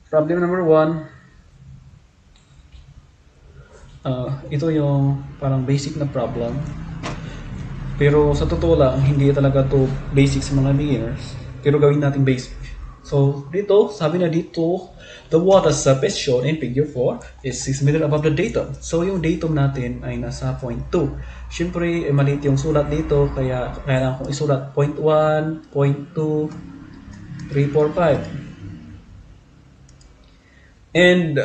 Problem number 1. Ito yung parang basic na problem. Pero sa totoo lang, hindi talaga to basic sa mga beginners. Pero gawin natin basic. So, dito, sabi na dito, the water surface shown in figure 4 is 6 meters above the datum. So, yung datum natin ay nasa point 2. Siyempre, maliit yung sulat dito, kaya kailangan kong isulat point 1, point 2, 3, 4, 5. And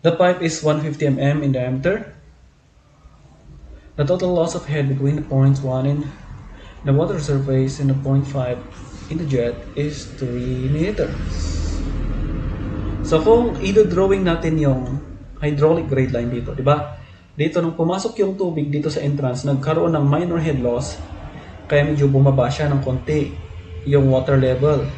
the pipe is 150 mm in diameter. The total loss of head between the points 1 and the water surface and the point 5 in the jet is 3 meters. So kung i-drawing natin yung hydraulic grade line dito, di ba? Dito nung pumasok yung tubig dito sa entrance, nagkaroon ng minor head loss, kaya medyo bumaba siya ng konti yung water level.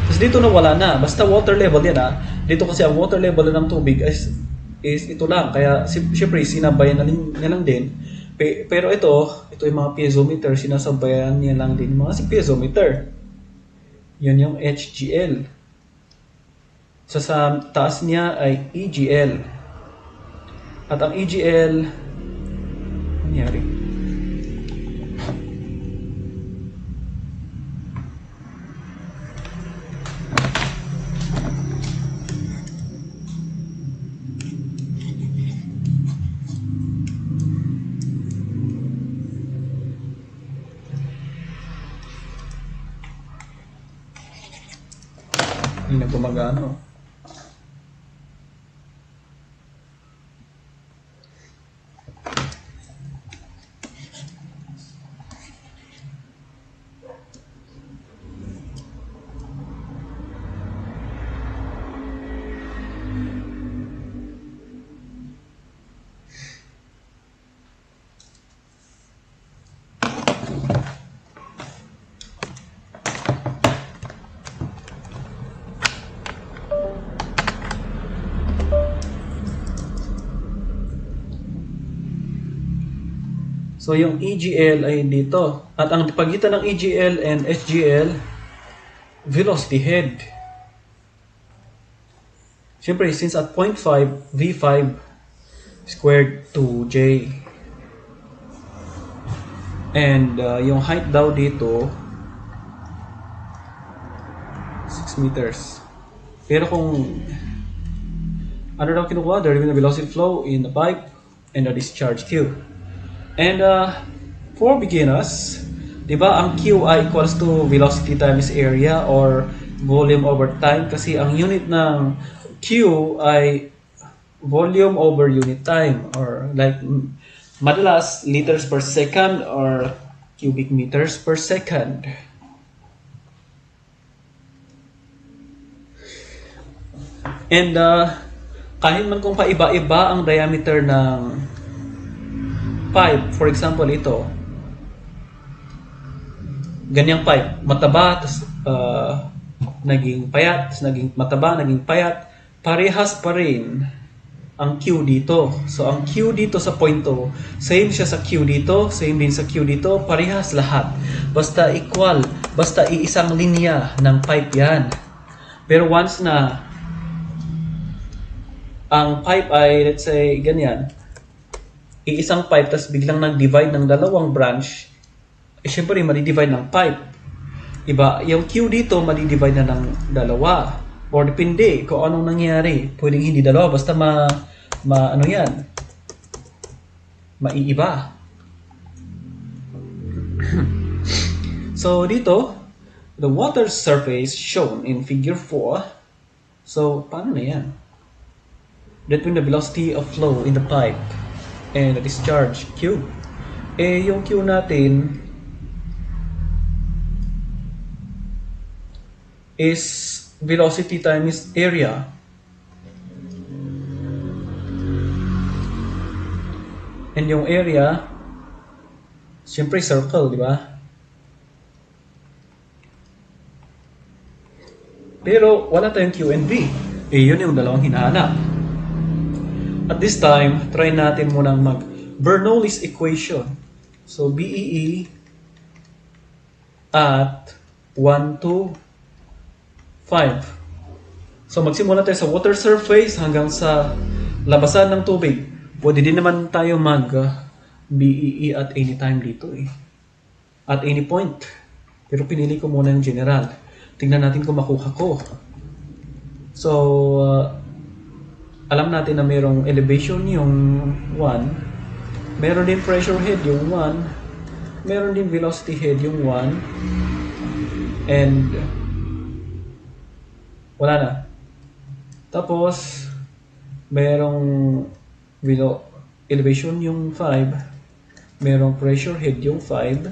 Tapos dito na wala na, basta water level yan ha. Dito kasi ang water level ng tubig is ito lang, kaya syempre sinabayan na niya lang din. Pero ito yung mga piezometer, sinasabayan niya lang din mga piezometer. Yan yung HGL. So sa taas niya ay EGL. At ang EGL, nangyari? Hindi na gumagano. So yung EGL ay dito. At ang pagitan ng EGL and SGL, velocity head. Siyempre, since at 0.5, V5 squared 2J. And yung height daw dito, 6 meters. Pero kung ano daw kinukuha, there will be velocity flow in the pipe and the discharge Q. And for beginners, di ba ang QI equals to velocity times area or volume over time, kasi ang unit ng Q ay volume over unit time, or like madalas liters per second or cubic meters per second. And kahit man kung paiba-iba ang diameter ng pipe, for example ito, ganyang pipe, mataba, tapos naging payat, tapos naging mataba, naging payat, parehas pa rin ang Q dito. So ang Q dito sa point 2, same siya sa Q dito, same din sa Q dito, parehas lahat. Basta equal, basta iisang linya ng pipe yan. Pero once na ang pipe ay, let's say, ganyan, iisang pipe, tapos biglang nag-divide ng dalawang branch, syempre, madi-divide ng pipe. Iba, yung Q dito, madi-divide na ng dalawa. Or depende kung anong nangyari. Pwedeng hindi dalawa, basta ano yan, maiiba. So, dito, the water surface shown in figure 4. So, paano na yan? Determine the velocity of flow in the pipe and the discharge Q. Yung Q natin is velocity times area. And yung area, siyempre circle, di ba? Pero wala tayong Q and V. Yun yung dalawang hinahanap. At this time, try natin munang mag-Bernoulli's equation. So, BEE at 1, 2, 5. So magsimula tayo sa water surface hanggang sa labasan ng tubig. Pwede din naman tayo mag BEE at any time dito eh. At any point. Pero pinili ko muna yung general. Tingnan natin kung makuha ko. So, alam natin na mayroong elevation yung 1. Meron din pressure head yung 1. Meron din velocity head yung 1. And wala na. Tapos, merong elevation yung 5. Merong pressure head yung 5.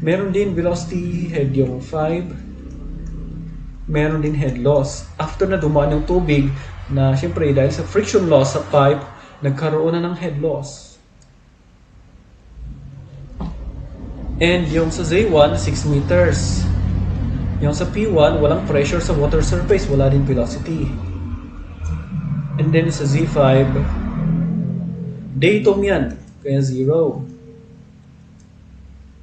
Meron din velocity head yung 5. Meron din head loss. After na dumaan yung tubig, na syempre dahil sa friction loss sa pipe, nagkaroon na ng head loss. And yung sa Z1, 6 meters. Yung sa P1, walang pressure sa water surface, wala din velocity. And then sa Z5, datum yan, kaya 0.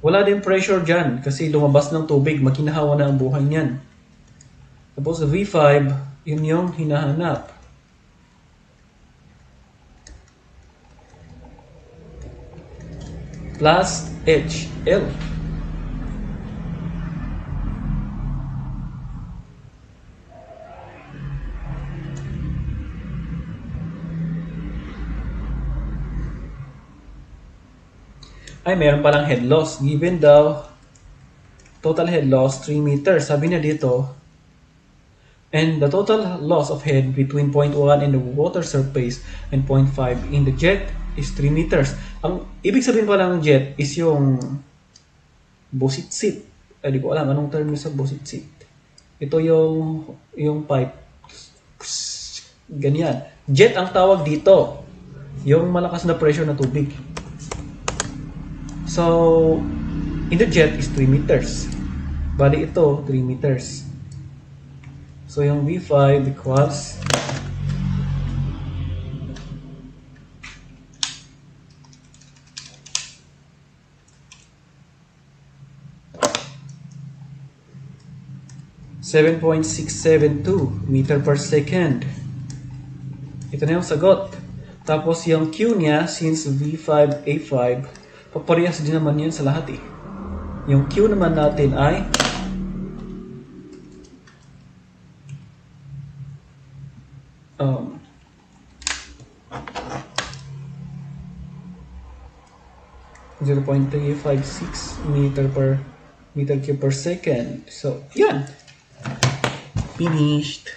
Wala din pressure dyan kasi lumabas ng tubig, makinahawa na ang buhay niyan. Tapos sa V5, yun yung hinahanap. Plus HL. Ay, meron palang head loss. Given daw, total head loss, 3 meters. Sabi niya dito, and the total loss of head between 0.1 in the water surface and 0.5 in the jet is 3 meters. Ang ibig sabihin pala ng jet is yung bositsit. Di ko alam anong term sa bositsit. Ito yung pipe. Ganyan. Jet ang tawag dito. Yung malakas na pressure na tubig. So, in the jet is 3 meters. Bali ito, 3 meters. So, yung V5 equals 7.672 meter per second. Ito na yung sagot. Tapos yung Q niya, since V5, A5, paparehas din naman yun sa lahat eh. Yung Q naman natin ay 0.356 meter cube per second. So, yan. Finished.